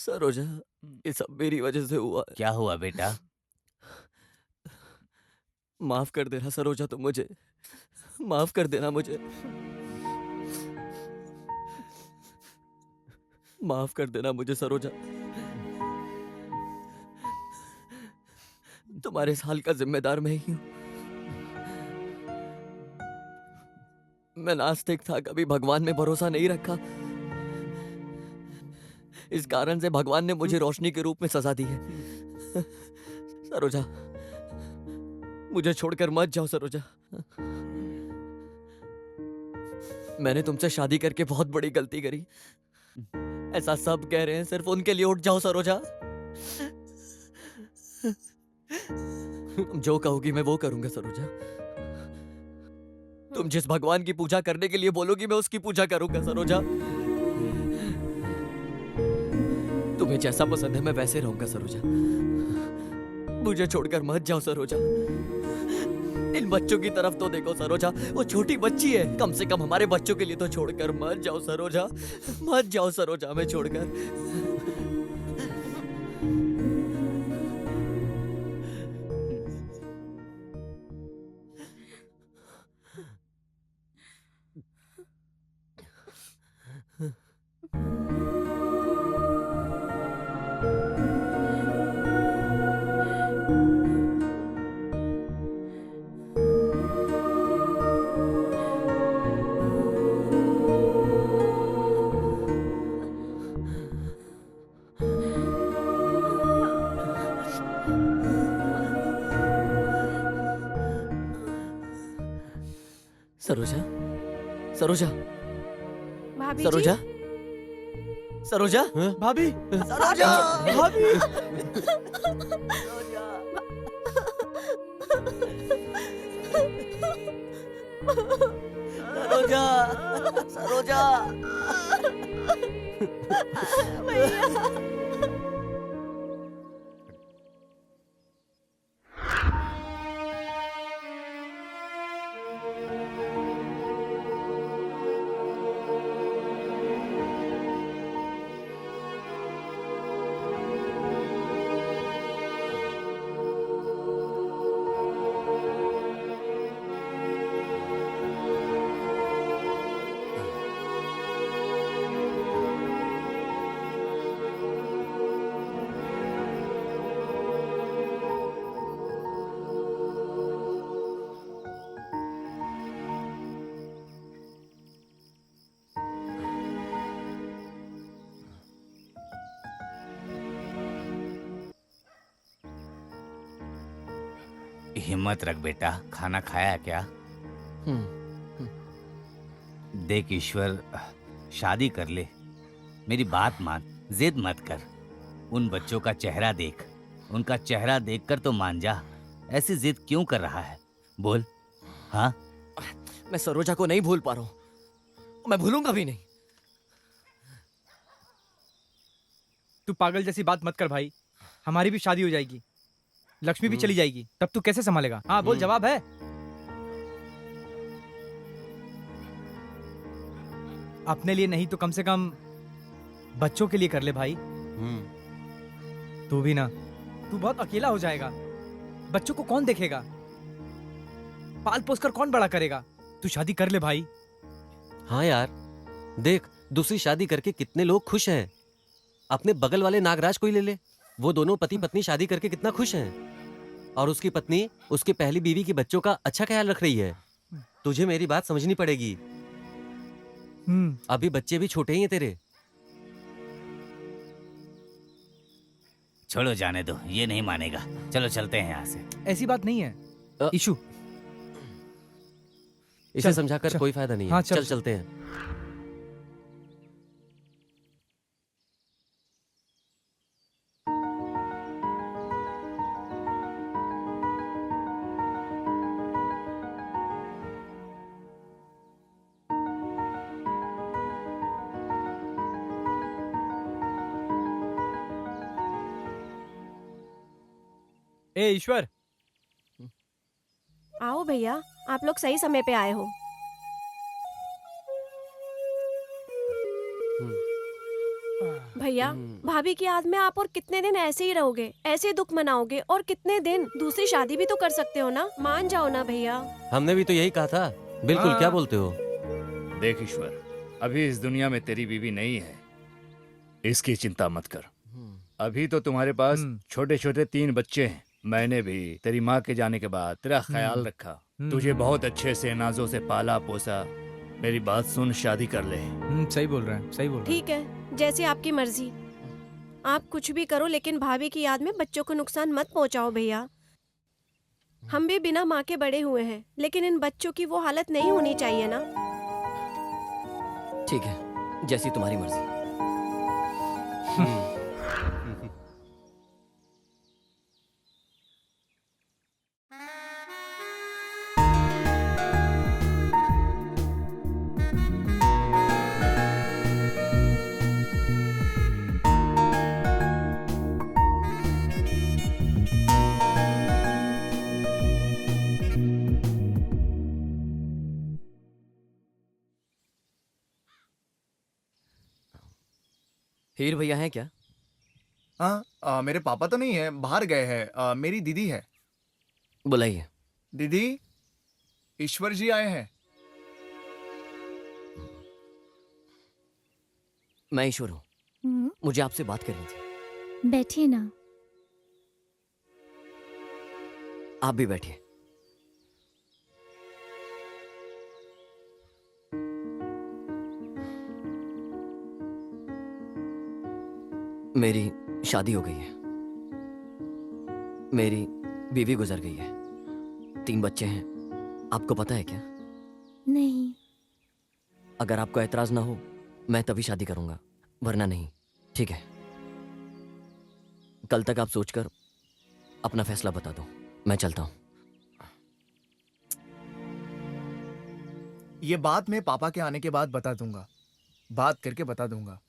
सरोजा, ये सब मेरी वजह से हुआ है। क्या हुआ बेटा? माफ कर देना सरोजा, तुम मुझे माफ कर देना मुझे। माफ कर देना मुझे सरोजा। तुम्हारे इस हाल का जिम्मेदार मैं ही हूं। मैं नास्तिक था, कभी भगवान में भरोसा नहीं रखा। इस कारण से भगवान ने मुझे रोशनी के रूप में सजा दी है। सरोजा, मुझे छोड़कर मत जाओ सरोजा। मैंने तुमसे शादी करके बहुत बड़ी गलती करी, ऐसा सब कह रहे हैं। सिर्फ उनके लिए उठ जाओ सरोजा। तुम जो कहोगी मैं वो करूंगा सरोजा। तुम जिस भगवान की पूजा करने के लिए बोलोगी मैं उसकी पूजा करूंगा सरोजा। तुम्हें जैसा पसंद है मैं वैसे रहूंगा सरोजा। मुझे छोड़कर मत जाओ सरोजा। इन बच्चों की तरफ तो देखो सरोजा, वो छोटी बच्ची है। कम से कम हमारे बच्चों के लिए तो छोड़कर मत जाओ सरोजा। मत जाओ सरोजा, मैं छोड़कर। सरोजा, सरोजा, भाभी जी। सरोजा, सरोजा, भाभी, सरोजा, भाभी। सरोजा, सरोजा। हिम्मत रख बेटा। खाना खाया क्या? देख ईश्वर, शादी कर ले। मेरी बात मान, जिद मत कर। उन बच्चों का चेहरा देख, उनका चेहरा देखकर तो मान जा। ऐसी जिद क्यों कर रहा है? बोल। हाँ, मैं सरोजा को नहीं भूल पा रहा हूं, मैं भूलूंगा भी नहीं। तू पागल जैसी बात मत कर भाई। हमारी भी शादी हो जाएगी, लक्ष्मी भी चली जाएगी, तब तू कैसे संभालेगा? हाँ बोल, जवाब है? अपने लिए नहीं तो कम से कम बच्चों के लिए कर ले भाई। तू भी ना, तू बहुत अकेला हो जाएगा। बच्चों को कौन देखेगा? पाल पोस कर कौन बड़ा करेगा? तू शादी कर ले भाई। हाँ यार, देख दूसरी शादी करके कितने लोग खुश हैं। अपने बगल वाले नागराज को ही ले ले, वो दोनों पति पत्नी शादी करके कितना खुश हैं। और उसकी पत्नी उसकी पहली बीवी के बच्चों का अच्छा ख्याल रख रही है। तुझे मेरी बात समझनी पड़ेगी। अभी बच्चे भी छोटे ही हैं तेरे। छोड़ो, जाने दो, ये नहीं मानेगा। चलो चलते हैं यहाँ से। ऐसी बात नहीं है इशू। इसे समझाकर कोई फायदा नहीं है। हाँ, चल चलते हैं। ए ईश्वर, आओ भैया, आप लोग सही समय पे आए हो। भैया, भाभी की याद में आप और कितने दिन ऐसे ही रहोगे, ऐसे दुख मनाओगे? और कितने दिन? दूसरी शादी भी तो कर सकते हो ना, मान जाओ ना भैया। हमने भी तो यही कहा था। बिल्कुल, क्या बोलते हो? देख ईश्वर, अभी इस दुनिया में तेरी बीवी नहीं है, इसकी चिंता मत कर। अभी तो तुम्हारे पास छोटे छोटे 3 बच्चे हैं। मैंने भी तेरी माँ के जाने के बाद तेरा ख्याल रखा, तुझे बहुत अच्छे से नाजों से पाला पोसा। मेरी बात सुन, शादी कर ले। सही बोल रहे हैं, सही बोल रहे हैं। ठीक है, जैसी आपकी मर्जी। आप कुछ भी करो, लेकिन भाभी की याद में बच्चों को नुकसान मत पहुंचाओ भैया। हम भी बिना माँ के बड़े हुए हैं, लेकिन इन बच्चों की वो हालत नहीं होनी चाहिए ना। ठीक है, जैसी तुम्हारी मर्जी। हीर भैया हैं क्या? हाँ, मेरे पापा तो नहीं है, बाहर गए हैं। मेरी दीदी है। बुलाइए। दीदी, ईश्वर जी आए हैं। मैं ईश्वर हूँ, मुझे आपसे बात करनी थी। बैठिए ना। आप भी बैठिए। मेरी शादी हो गई है, मेरी बीवी गुजर गई है, 3 बच्चे हैं। आपको पता है क्या? नहीं। अगर आपको एतराज ना हो, मैं तभी शादी करूंगा, वरना नहीं। ठीक है? कल तक आप सोचकर अपना फैसला बता दो, मैं चलता हूं। ये बात मैं पापा के आने के बाद बता दूंगा, बात करके बता दूंगा।